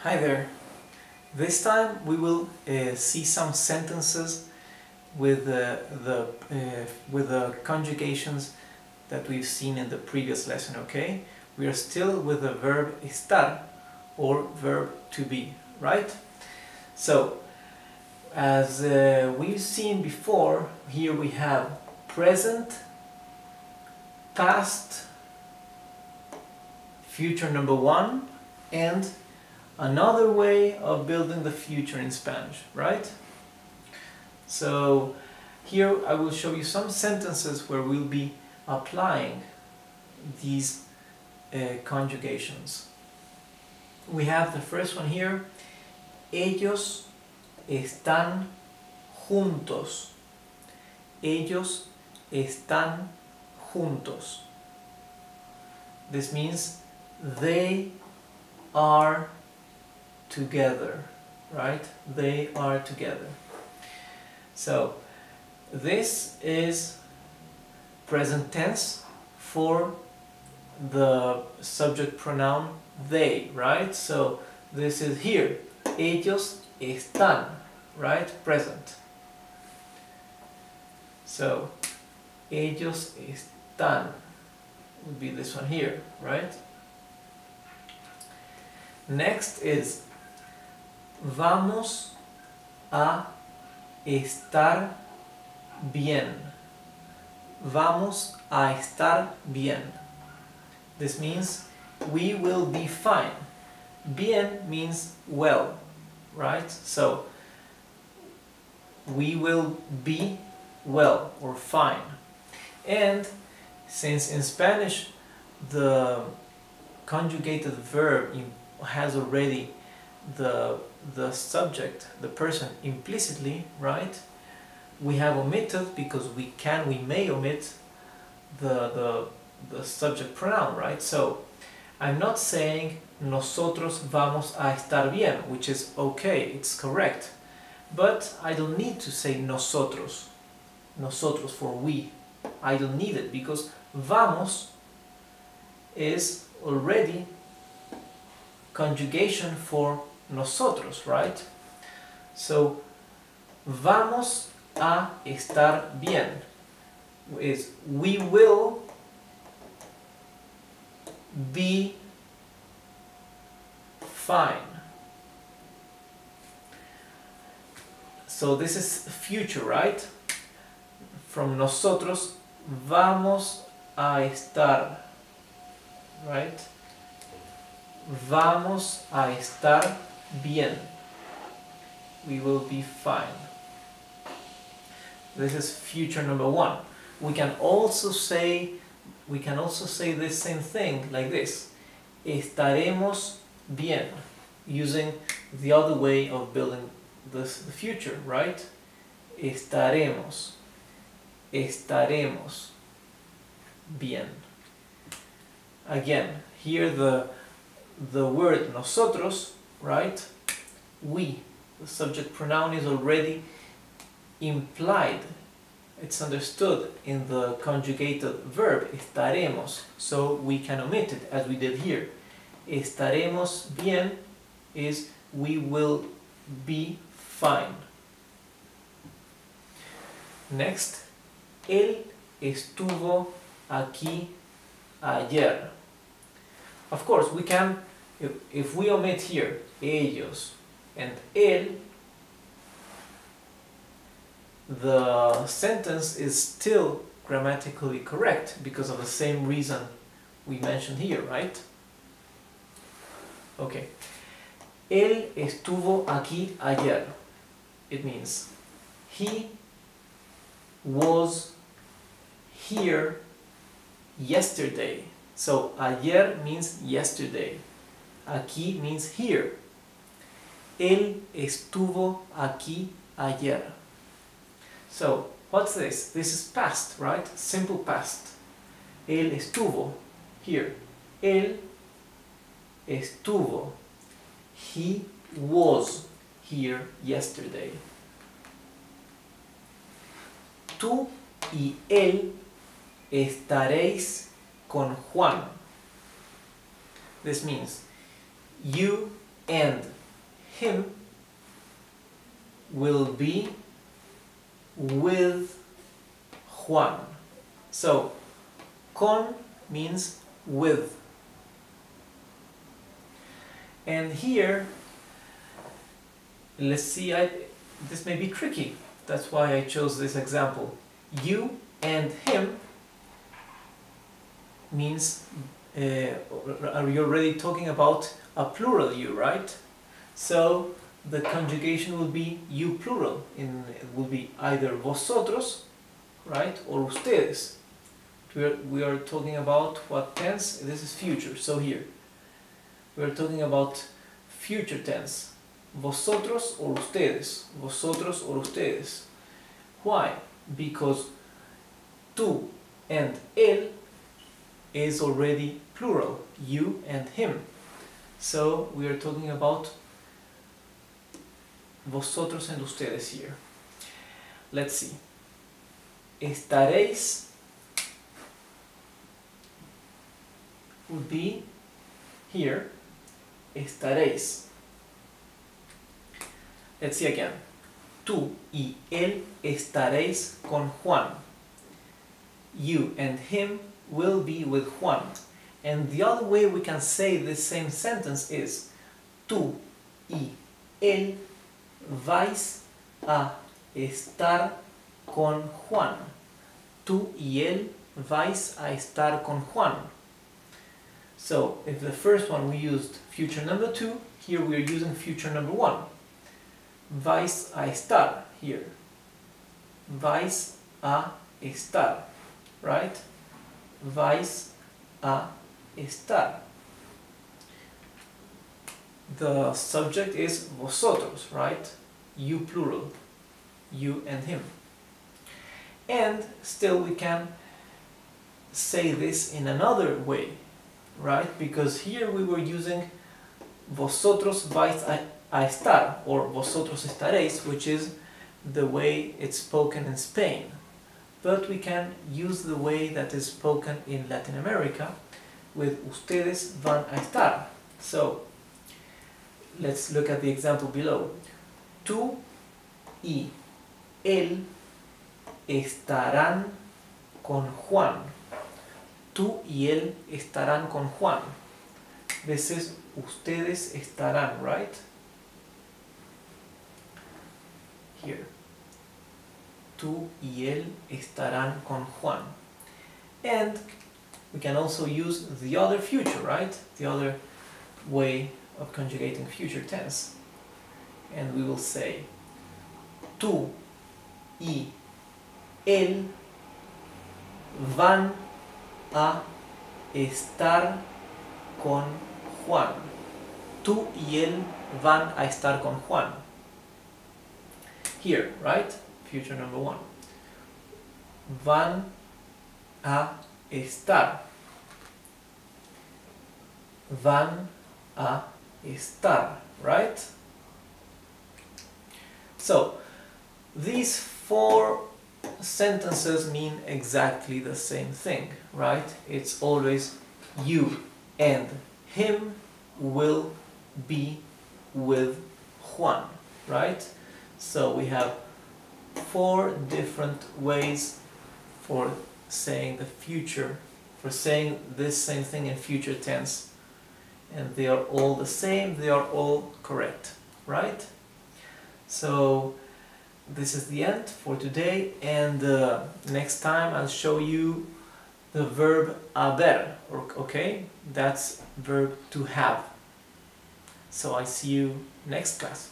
Hi there. This time we will see some sentences with the conjugations that we've seen in the previous lesson, okay? We are still with the verb estar or verb to be, right? So, as we've seen before, here we have present, past, future number one, and another way of building the future in Spanish, right? So here I will show you some sentences where we'll be applying these conjugations. We have the first one here. Ellos están juntos. Ellos están juntos. This means they are together, right? They are together. So this is present tense for the subject pronoun they, right? So this is here, ellos están, right? Present. So ellos están would be this one here, right? Next is vamos a estar bien. Vamos a estar bien. This means we will be fine. Bien means well, right? So we will be well or fine. And since in Spanish the conjugated verb has already the subject, the person implicitly, right? We have omitted, because we may omit the subject pronoun, right? So I'm not saying nosotros vamos a estar bien, which is okay, it's correct, but I don't need to say nosotros for we. I don't need it because vamos is already conjugation for nosotros, right? So vamos a estar bien is we will be fine. So this is future, right? From nosotros, vamos a estar, right? Vamos a estar bien. We will be fine. This is future number one. We can also say this same thing like this. Estaremos bien, using the other way of building the future, right? Estaremos bien. Again, here the word nosotros, right? We, the subject pronoun, is already implied. It's understood in the conjugated verb estaremos, so we can omit it as we did here. Estaremos bien is we will be fine. Next, él estuvo aquí ayer. Of course, we can, if we omit here ellos and él, the sentence is still grammatically correct because of the same reason we mentioned here, right? Okay. Él estuvo aquí ayer. It means he was here yesterday. So ayer means yesterday. Aquí means here. Él estuvo aquí ayer. So what's this? This is past, right? Simple past. Él estuvo here. Él estuvo. He was here yesterday. Tú y él estaréis con Juan. This means you and him will be with Juan. So, con means with. And here, let's see, this may be tricky. That's why I chose this example. You and him means, are you already talking about a plural you, right? So the conjugation will be you plural. It will be either vosotros, right, or ustedes. We are talking about what tense? This is future. So here, we are talking about future tense. Vosotros or ustedes. Vosotros or ustedes. Why? Because tú and él is already plural. You and him. So we are talking about vosotros and ustedes here. Let's see. Estaréis would be here. Estaréis. Let's see again. Tú y él estaréis con Juan. You and him will be with Juan. And the other way we can say this same sentence is tú y él vais a estar con Juan. Tú y él vais a estar con Juan. So, if the first one we used future number 2, here we are using future number 1. Vais a estar here. Vais a estar, right? Vais a estar. The subject is vosotros, right? You plural. You and him. And still we can say this in another way, right? Because here we were using vosotros vais a estar, or vosotros estaréis, which is the way it's spoken in Spain. But we can use the way that is spoken in Latin America with ustedes van a estar. So, let's look at the example below. Tú y él estarán con Juan. Tú y él estarán con Juan. This is ustedes estarán, right? Here. Tú y él estarán con Juan. And we can also use the other future, right? The other way of conjugating future tense. And we will say tú y él van a estar con Juan. Tú y él van a estar con Juan. Here, right? Future number 1. Van a estar. Van a estar, right? So, these 4 sentences mean exactly the same thing, right? It's always you and him will be with Juan, right? So we have 4 different ways for saying the future, for saying this same thing in future tense, and they are all the same, they are all correct, right? So this is the end for today, and next time I'll show you the verb haber, okay? That's verb to have. So I see you next class.